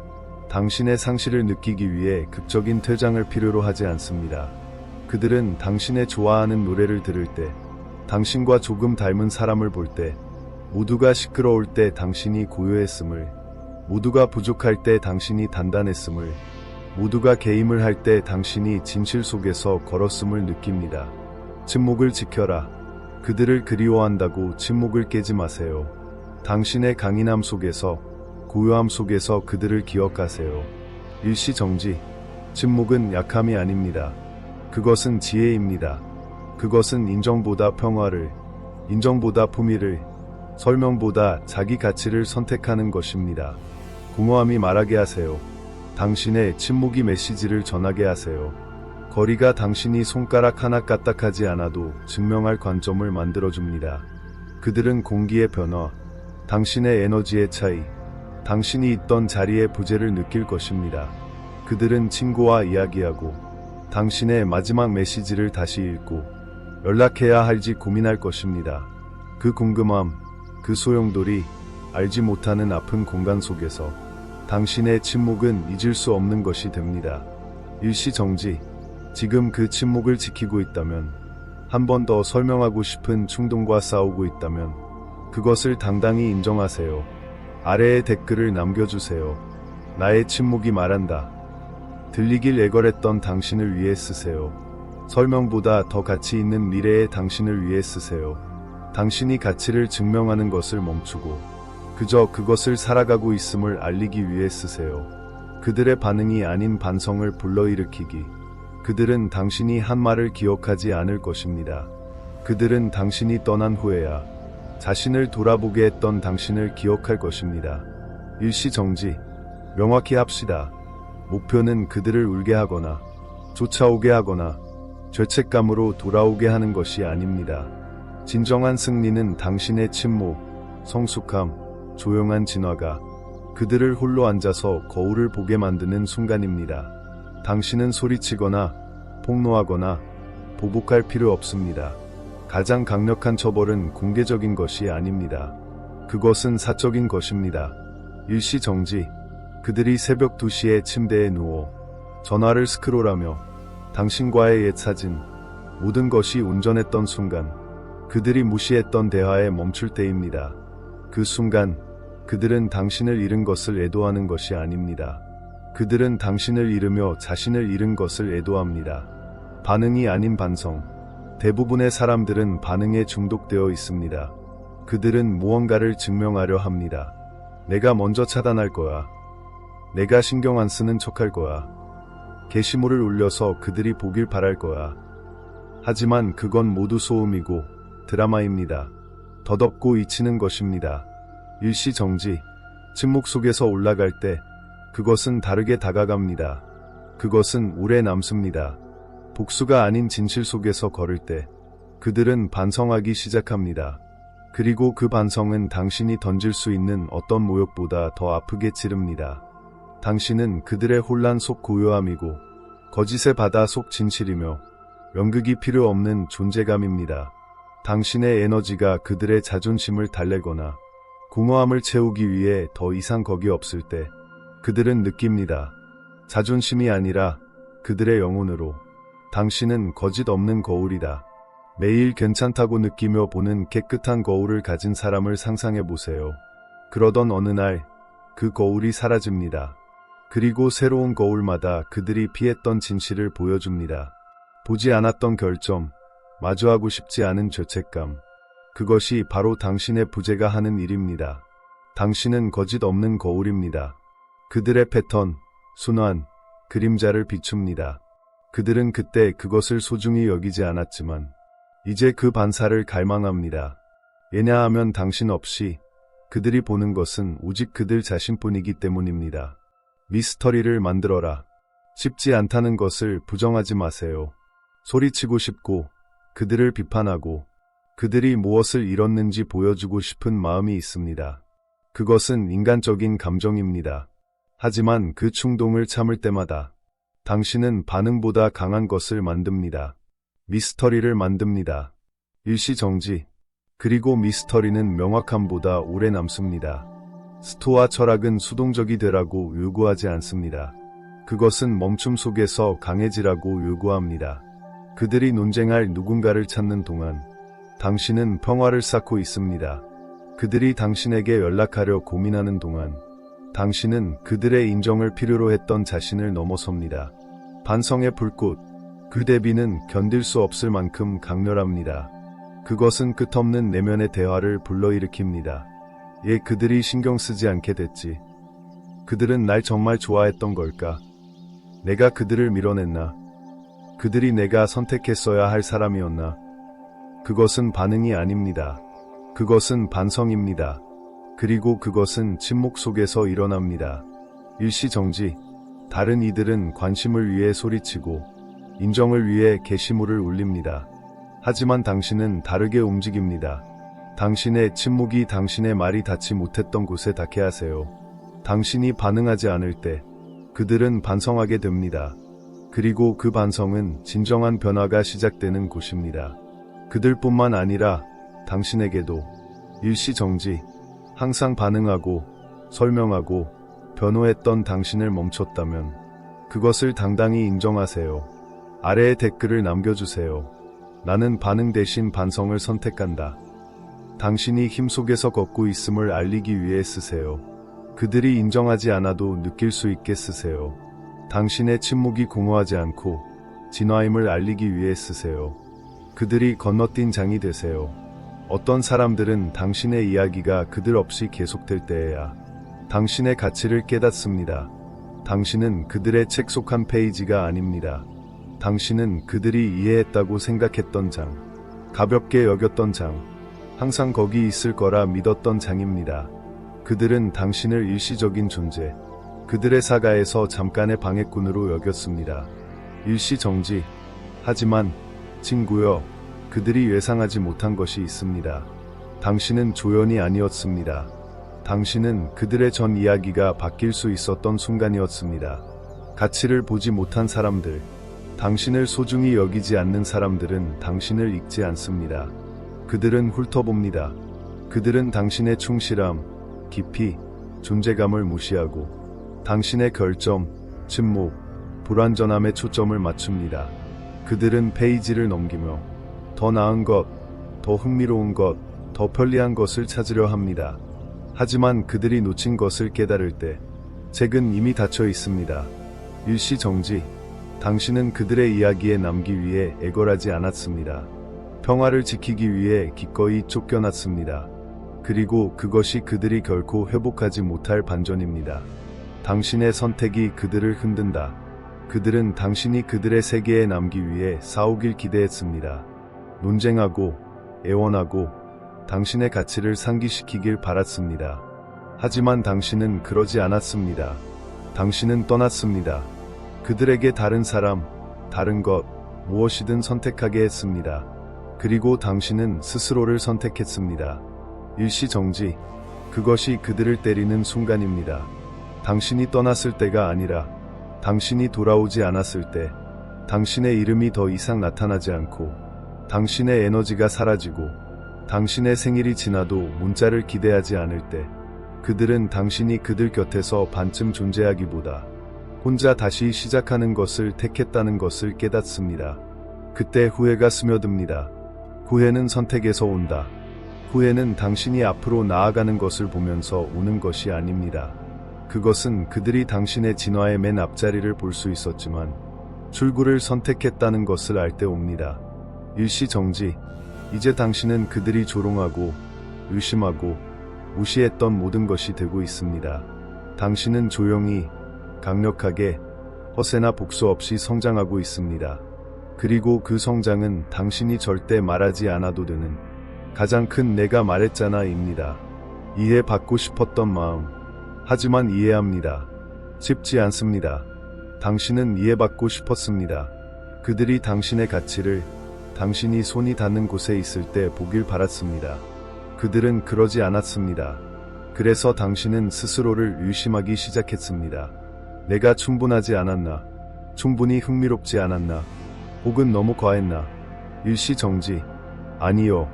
당신의 상실을 느끼기 위해 극적인 퇴장을 필요로 하지 않습니다. 그들은 당신의 좋아하는 노래를 들을 때, 당신과 조금 닮은 사람을 볼 때, 모두가 시끄러울 때 당신이 고요했음을, 모두가 부족할 때 당신이 단단했음을, 모두가 개임을 할 때 당신이 진실 속에서 걸었음을 느낍니다. 침묵을 지켜라. 그들을 그리워한다고 침묵을 깨지 마세요. 당신의 강인함 속에서, 고요함 속에서 그들을 기억하세요. 일시정지. 침묵은 약함이 아닙니다. 그것은 지혜입니다. 그것은 인정보다 평화를, 인정보다 품위를, 설명보다 자기 가치를 선택하는 것입니다. 공허함이 말하게 하세요. 당신의 침묵이 메시지를 전하게 하세요. 거리가 당신이 손가락 하나 까딱하지 않아도 증명할 관점을 만들어줍니다. 그들은 공기의 변화, 당신의 에너지의 차이, 당신이 있던 자리의 부재를 느낄 것입니다. 그들은 친구와 이야기하고, 당신의 마지막 메시지를 다시 읽고, 연락해야 할지 고민할 것입니다. 그 궁금함, 그 소용돌이, 알지 못하는 아픈 공간 속에서 당신의 침묵은 잊을 수 없는 것이 됩니다. 일시정지. 지금 그 침묵을 지키고 있다면, 한 번 더 설명하고 싶은 충동과 싸우고 있다면 그것을 당당히 인정하세요. 아래에 댓글을 남겨주세요. 나의 침묵이 말한다. 들리길 애걸했던 당신을 위해 쓰세요. 설명보다 더 가치 있는 미래의 당신을 위해 쓰세요. 당신이 가치를 증명하는 것을 멈추고 그저 그것을 살아가고 있음을 알리기 위해 쓰세요. 그들의 반응이 아닌 반성을 불러일으키기. 그들은 당신이 한 말을 기억하지 않을 것입니다. 그들은 당신이 떠난 후에야 자신을 돌아보게 했던 당신을 기억할 것입니다. 일시정지. 명확히 합시다. 목표는 그들을 울게 하거나 쫓아오게 하거나 죄책감으로 돌아오게 하는 것이 아닙니다. 진정한 승리는 당신의 침묵, 성숙함, 조용한 진화가 그들을 홀로 앉아서 거울을 보게 만드는 순간입니다. 당신은 소리치거나 폭로하거나 보복할 필요 없습니다. 가장 강력한 처벌은 공개적인 것이 아닙니다. 그것은 사적인 것입니다. 일시정지. 그들이 새벽 2시에 침대에 누워 전화를 스크롤하며 당신과의 옛 사진, 모든 것이 온전했던 순간, 그들이 무시했던 대화에 멈출 때입니다. 그 순간 그들은 당신을 잃은 것을 애도하는 것이 아닙니다. 그들은 당신을 잃으며 자신을 잃은 것을 애도합니다. 반응이 아닌 반성. 대부분의 사람들은 반응에 중독되어 있습니다. 그들은 무언가를 증명하려 합니다. 내가 먼저 차단할 거야. 내가 신경 안 쓰는 척할 거야. 게시물을 올려서 그들이 보길 바랄 거야. 하지만 그건 모두 소음이고 드라마입니다. 덧없고 잊히는 것입니다. 일시정지. 침묵 속에서 올라갈 때 그것은 다르게 다가갑니다. 그것은 오래 남습니다. 복수가 아닌 진실 속에서 걸을 때 그들은 반성하기 시작합니다. 그리고 그 반성은 당신이 던질 수 있는 어떤 모욕보다 더 아프게 찌릅니다. 당신은 그들의 혼란 속 고요함이고 거짓의 바다 속 진실이며 연극이 필요 없는 존재감입니다. 당신의 에너지가 그들의 자존심을 달래거나 공허함을 채우기 위해 더 이상 겁이 없을 때 그들은 느낍니다. 자존심이 아니라 그들의 영혼으로. 당신은 거짓 없는 거울이다. 매일 괜찮다고 느끼며 보는 깨끗한 거울을 가진 사람을 상상해 보세요. 그러던 어느 날 그 거울이 사라집니다. 그리고 새로운 거울마다 그들이 피했던 진실을 보여줍니다. 보지 않았던 결점, 마주하고 싶지 않은 죄책감. 그것이 바로 당신의 부재가 하는 일입니다. 당신은 거짓 없는 거울입니다. 그들의 패턴, 순환, 그림자를 비춥니다. 그들은 그때 그것을 소중히 여기지 않았지만 이제 그 반사를 갈망합니다. 왜냐하면 당신 없이 그들이 보는 것은 오직 그들 자신뿐이기 때문입니다. 미스터리를 만들어라. 쉽지 않다는 것을 부정하지 마세요. 소리치고 싶고 그들을 비판하고 그들이 무엇을 잃었는지 보여주고 싶은 마음이 있습니다. 그것은 인간적인 감정입니다. 하지만 그 충동을 참을 때마다 당신은 반응보다 강한 것을 만듭니다. 미스터리를 만듭니다. 일시정지. 그리고 미스터리는 명확함보다 오래 남습니다. 스토아 철학은 수동적이 되라고 요구하지 않습니다. 그것은 멈춤 속에서 강해지라고 요구합니다. 그들이 논쟁할 누군가를 찾는 동안 당신은 평화를 쌓고 있습니다. 그들이 당신에게 연락하려 고민하는 동안 당신은 그들의 인정을 필요로 했던 자신을 넘어섭니다. 반성의 불꽃. 그 대비는 견딜 수 없을 만큼 강렬합니다. 그것은 끝없는 내면의 대화를 불러일으킵니다. 그들이 신경 쓰지 않게 됐지. 그들은 날 정말 좋아했던 걸까? 내가 그들을 밀어냈나? 그들이 내가 선택했어야 할 사람이었나? 그것은 반응이 아닙니다. 그것은 반성입니다. 그리고 그것은 침묵 속에서 일어납니다. 일시정지. 다른 이들은 관심을 위해 소리치고 인정을 위해 게시물을 올립니다. 하지만 당신은 다르게 움직입니다. 당신의 침묵이 당신의 말이 닿지 못했던 곳에 닿게 하세요. 당신이 반응하지 않을 때 그들은 반성하게 됩니다. 그리고 그 반성은 진정한 변화가 시작되는 곳입니다. 그들뿐만 아니라 당신에게도. 일시정지. 항상 반응하고 설명하고 변호했던 당신을 멈췄다면 그것을 당당히 인정하세요. 아래에 댓글을 남겨주세요. 나는 반응 대신 반성을 선택한다. 당신이 힘 속에서 걷고 있음을 알리기 위해 쓰세요. 그들이 인정하지 않아도 느낄 수 있게 쓰세요. 당신의 침묵이 공허하지 않고 진화임을 알리기 위해 쓰세요. 그들이 건너뛴 장이 되세요. 어떤 사람들은 당신의 이야기가 그들 없이 계속될 때에야 당신의 가치를 깨닫습니다. 당신은 그들의 책 속 한 페이지가 아닙니다. 당신은 그들이 이해했다고 생각했던 장, 가볍게 여겼던 장, 항상 거기 있을 거라 믿었던 장입니다. 그들은 당신을 일시적인 존재, 그들의 사가에서 잠깐의 방해꾼으로 여겼습니다. 일시정지. 하지만 친구여, 그들이 예상하지 못한 것이 있습니다. 당신은 조연이 아니었습니다. 당신은 그들의 전 이야기가 바뀔 수 있었던 순간이었습니다. 가치를 보지 못한 사람들, 당신을 소중히 여기지 않는 사람들은 당신을 읽지 않습니다. 그들은 훑어봅니다. 그들은 당신의 충실함, 깊이, 존재감을 무시하고 당신의 결점, 침묵, 불완전함에 초점을 맞춥니다. 그들은 페이지를 넘기며 더 나은 것, 더 흥미로운 것, 더 편리한 것을 찾으려 합니다. 하지만 그들이 놓친 것을 깨달을 때 책은 이미 닫혀 있습니다. 일시정지. 당신은 그들의 이야기에 남기 위해 애걸하지 않았습니다. 평화를 지키기 위해 기꺼이 쫓겨났습니다. 그리고 그것이 그들이 결코 회복하지 못할 반전입니다. 당신의 선택이 그들을 흔든다. 그들은 당신이 그들의 세계에 남기 위해 싸우길 기대했습니다. 논쟁하고 애원하고 당신의 가치를 상기시키길 바랐습니다. 하지만 당신은 그러지 않았습니다. 당신은 떠났습니다. 그들에게 다른 사람, 다른 것, 무엇이든 선택하게 했습니다. 그리고 당신은 스스로를 선택했습니다. 일시정지. 그것이 그들을 때리는 순간입니다. 당신이 떠났을 때가 아니라 당신이 돌아오지 않았을 때, 당신의 이름이 더 이상 나타나지 않고 당신의 에너지가 사라지고 당신의 생일이 지나도 문자를 기대하지 않을 때 그들은 당신이 그들 곁에서 반쯤 존재하기보다 혼자 다시 시작하는 것을 택했다는 것을 깨닫습니다. 그때 후회가 스며듭니다. 후회는 선택에서 온다. 후회는 당신이 앞으로 나아가는 것을 보면서 오는 것이 아닙니다. 그것은 그들이 당신의 진화의 맨 앞자리를 볼 수 있었지만 출구를 선택했다는 것을 알 때 옵니다. 일시정지. 이제 당신은 그들이 조롱하고 의심하고 무시했던 모든 것이 되고 있습니다. 당신은 조용히, 강력하게, 허세나 복수 없이 성장하고 있습니다. 그리고 그 성장은 당신이 절대 말하지 않아도 되는 가장 큰 내가 말했잖아 입니다. 이해받고 싶었던 마음. 하지만 이해합니다. 쉽지 않습니다. 당신은 이해받고 싶었습니다. 그들이 당신의 가치를 당신이 손이 닿는 곳에 있을 때 보길 바랐습니다. 그들은 그러지 않았습니다. 그래서 당신은 스스로를 의심하기 시작했습니다. 내가 충분하지 않았나? 충분히 흥미롭지 않았나? 혹은 너무 과했나? 일시정지. 아니요.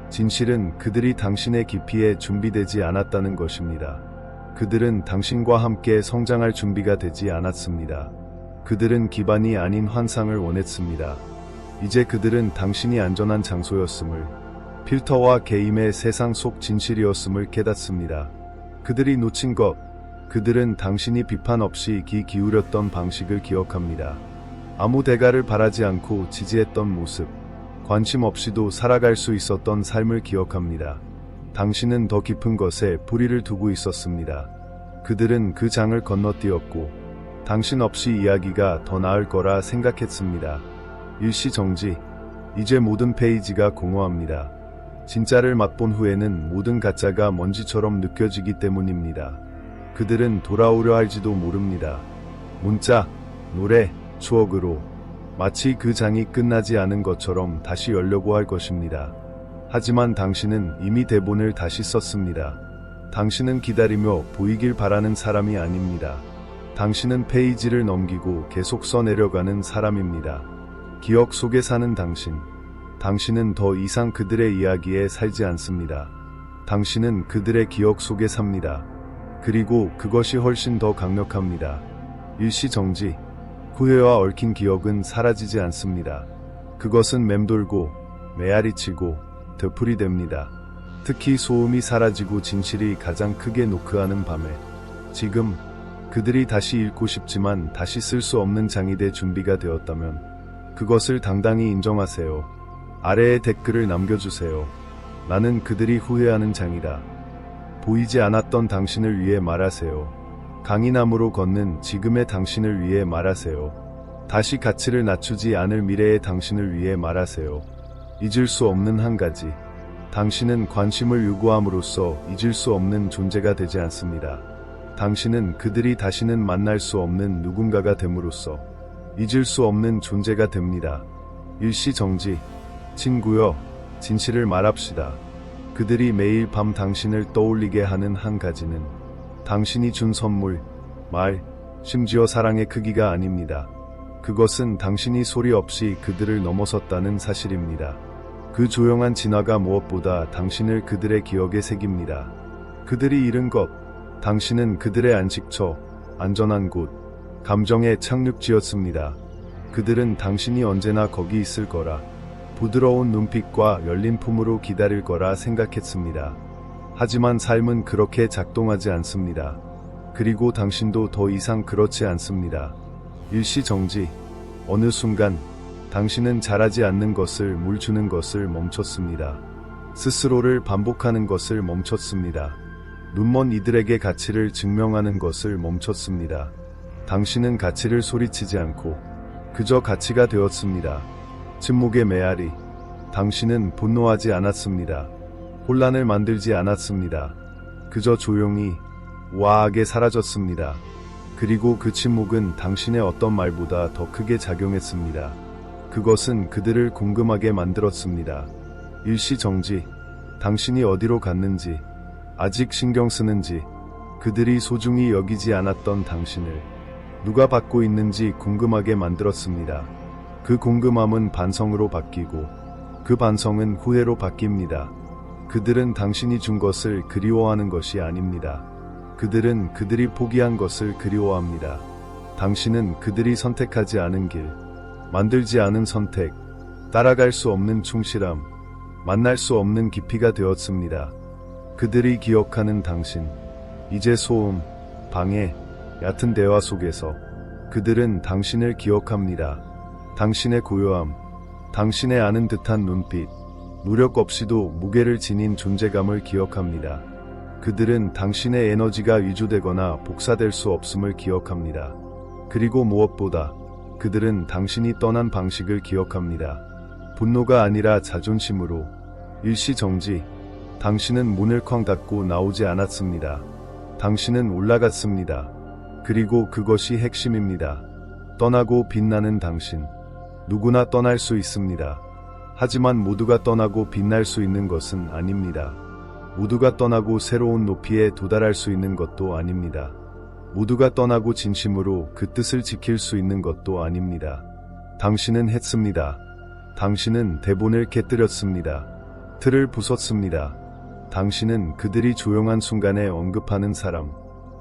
진실은 그들이 당신의 깊이에 준비되지 않았다는 것입니다. 그들은 당신과 함께 성장할 준비가 되지 않았습니다. 그들은 기반이 아닌 환상을 원했습니다. 이제 그들은 당신이 안전한 장소였음을, 필터와 게임의 세상 속 진실이었음을 깨닫습니다. 그들이 놓친 것, 그들은 당신이 비판 없이 귀 기울였던 방식을 기억합니다. 아무 대가를 바라지 않고 지지했던 모습, 관심 없이도 살아갈 수 있었던 삶을 기억합니다. 당신은 더 깊은 것에 뿌리를 두고 있었습니다. 그들은 그 장을 건너뛰었고 당신 없이 이야기가 더 나을 거라 생각했습니다. 일시정지. 이제 모든 페이지가 공허합니다. 진짜를 맛본 후에는 모든 가짜가 먼지처럼 느껴지기 때문입니다. 그들은 돌아오려 할지도 모릅니다. 문자, 노래, 추억으로 마치 그 장이 끝나지 않은 것처럼 다시 열려고 할 것입니다. 하지만 당신은 이미 대본을 다시 썼습니다. 당신은 기다리며 보이길 바라는 사람이 아닙니다. 당신은 페이지를 넘기고 계속 써내려가는 사람입니다. 기억 속에 사는 당신. 당신은 더 이상 그들의 이야기에 살지 않습니다. 당신은 그들의 기억 속에 삽니다. 그리고 그것이 훨씬 더 강력합니다. 일시정지. 후회와 얽힌 기억은 사라지지 않습니다. 그것은 맴돌고 메아리치고 되풀이됩니다. 특히 소음이 사라지고 진실이 가장 크게 노크하는 밤에 지금 그들이 다시 읽고 싶지만 다시 쓸 수 없는 장이 될 준비가 되었다면 그것을 당당히 인정하세요. 아래에 댓글을 남겨주세요. 나는 그들이 후회하는 장이다. 보이지 않았던 당신을 위해 말하세요. 강인함으로 걷는 지금의 당신을 위해 말하세요. 다시 가치를 낮추지 않을 미래의 당신을 위해 말하세요. 잊을 수 없는 한 가지. 당신은 관심을 요구함으로써 잊을 수 없는 존재가 되지 않습니다. 당신은 그들이 다시는 만날 수 없는 누군가가 됨으로써 잊을 수 없는 존재가 됩니다. 일시정지. 친구여, 진실을 말합시다. 그들이 매일 밤 당신을 떠올리게 하는 한 가지는 당신이 준 선물, 말, 심지어 사랑의 크기가 아닙니다. 그것은 당신이 소리 없이 그들을 넘어섰다는 사실입니다. 그 조용한 진화가 무엇보다 당신을 그들의 기억에 새깁니다. 그들이 잃은 것, 당신은 그들의 안식처, 안전한 곳, 감정의 착륙지였습니다. 그들은 당신이 언제나 거기 있을 거라, 부드러운 눈빛과 열린 품으로 기다릴 거라 생각했습니다. 하지만 삶은 그렇게 작동하지 않습니다. 그리고 당신도 더 이상 그렇지 않습니다. 일시정지. 어느 순간 당신은 자라지 않는 것을 물 주는 것을 멈췄습니다. 스스로를 반복하는 것을 멈췄습니다. 눈먼 이들에게 가치를 증명하는 것을 멈췄습니다. 당신은 가치를 소리치지 않고 그저 가치가 되었습니다. 침묵의 메아리. 당신은 분노하지 않았습니다. 혼란을 만들지 않았습니다. 그저 조용히, 우아하게 사라졌습니다. 그리고 그 침묵은 당신의 어떤 말보다 더 크게 작용했습니다. 그것은 그들을 궁금하게 만들었습니다. 일시정지. 당신이 어디로 갔는지, 아직 신경 쓰는지, 그들이 소중히 여기지 않았던 당신을 누가 받고 있는지 궁금하게 만들었습니다. 그 궁금함은 반성으로 바뀌고 그 반성은 후회로 바뀝니다. 그들은 당신이 준 것을 그리워하는 것이 아닙니다. 그들은 그들이 포기한 것을 그리워합니다. 당신은 그들이 선택하지 않은 길, 만들지 않은 선택, 따라갈 수 없는 충실함, 만날 수 없는 깊이가 되었습니다. 그들이 기억하는 당신, 이제 소음, 방해, 얕은 대화 속에서 그들은 당신을 기억합니다. 당신의 고요함, 당신의 아는 듯한 눈빛, 노력 없이도 무게를 지닌 존재감을 기억합니다. 그들은 당신의 에너지가 위조되거나 복사될 수 없음을 기억합니다. 그리고 무엇보다 그들은 당신이 떠난 방식을 기억합니다. 분노가 아니라 자존심으로. 일시정지. 당신은 문을 쾅 닫고 나오지 않았습니다. 당신은 올라갔습니다. 그리고 그것이 핵심입니다. 떠나고 빛나는 당신. 누구나 떠날 수 있습니다. 하지만 모두가 떠나고 빛날 수 있는 것은 아닙니다. 모두가 떠나고 새로운 높이에 도달할 수 있는 것도 아닙니다. 모두가 떠나고 진심으로 그 뜻을 지킬 수 있는 것도 아닙니다. 당신은 했습니다. 당신은 대본을 깨뜨렸습니다. 틀을 부쉈습니다. 당신은 그들이 조용한 순간에 언급하는 사람,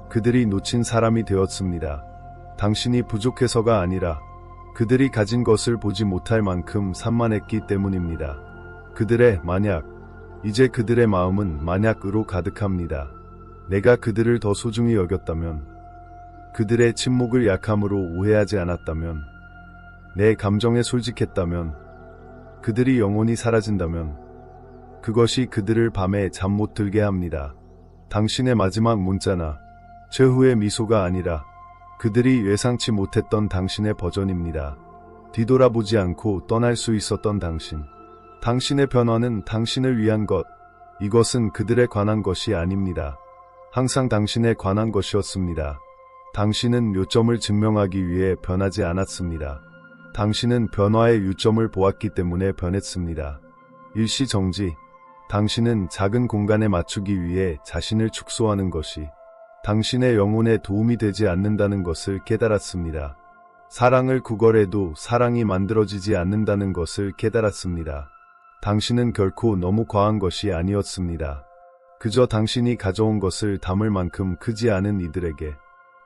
그들이 놓친 사람이 되었습니다. 당신이 부족해서가 아니라 그들이 가진 것을 보지 못할 만큼 산만했기 때문입니다. 그들의 만약, 이제 그들의 마음은 만약으로 가득합니다. 내가 그들을 더 소중히 여겼다면, 그들의 침묵을 약함으로 오해하지 않았다면, 내 감정에 솔직했다면, 그들이 영원히 사라진다면, 그것이 그들을 밤에 잠 못 들게 합니다. 당신의 마지막 문자나 최후의 미소가 아니라 그들이 예상치 못했던 당신의 버전입니다. 뒤돌아보지 않고 떠날 수 있었던 당신. 당신의 변화는 당신을 위한 것. 이것은 그들에 관한 것이 아닙니다. 항상 당신에 관한 것이었습니다. 당신은 요점을 증명하기 위해 변하지 않았습니다. 당신은 변화의 유점을 보았기 때문에 변했습니다. 일시정지. 당신은 작은 공간에 맞추기 위해 자신을 축소하는 것이 당신의 영혼에 도움이 되지 않는다는 것을 깨달았습니다. 사랑을 구걸해도 사랑이 만들어지지 않는다는 것을 깨달았습니다. 당신은 결코 너무 과한 것이 아니었습니다. 그저 당신이 가져온 것을 담을 만큼 크지 않은 이들에게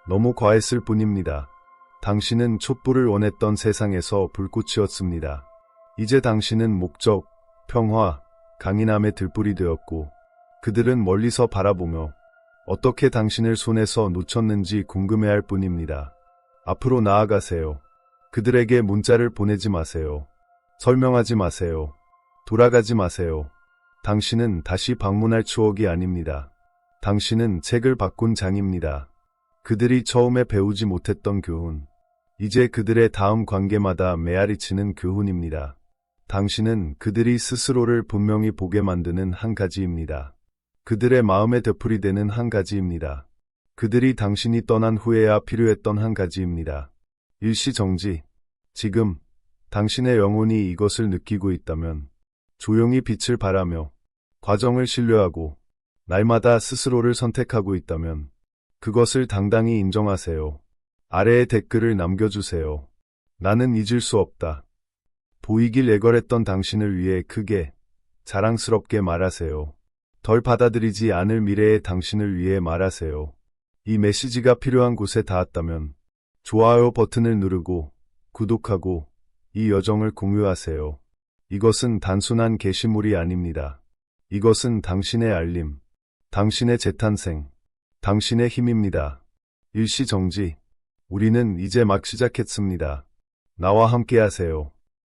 너무 과했을 뿐입니다. 당신은 촛불을 원했던 세상에서 불꽃이었습니다. 이제 당신은 목적, 평화, 강인함의 들불이 되었고 그들은 멀리서 바라보며 어떻게 당신을 손에서 놓쳤는지 궁금해할 뿐입니다. 앞으로 나아가세요. 그들에게 문자를 보내지 마세요. 설명하지 마세요. 돌아가지 마세요. 당신은 다시 방문할 추억이 아닙니다. 당신은 책을 바꾼 장입니다. 그들이 처음에 배우지 못했던 교훈. 이제 그들의 다음 관계마다 메아리치는 교훈입니다. 당신은 그들이 스스로를 분명히 보게 만드는 한 가지입니다. 그들의 마음에 되풀이 되는 한 가지입니다. 그들이 당신이 떠난 후에야 필요했던 한 가지입니다. 일시정지. 지금 당신의 영혼이 이것을 느끼고 있다면 조용히 빛을 발하며 과정을 신뢰하고 날마다 스스로를 선택하고 있다면 그것을 당당히 인정하세요. 아래에 댓글을 남겨주세요. 나는 잊을 수 없다. 보이길 애걸했던 당신을 위해 크게 자랑스럽게 말하세요. 덜 받아들이지 않을 미래의 당신을 위해 말하세요. 이 메시지가 필요한 곳에 닿았다면 좋아요 버튼을 누르고 구독하고 이 여정을 공유하세요. 이것은 단순한 게시물이 아닙니다. 이것은 당신의 알림, 당신의 재탄생, 당신의 힘입니다. 일시정지. 우리는 이제 막 시작했습니다. 나와 함께 하세요.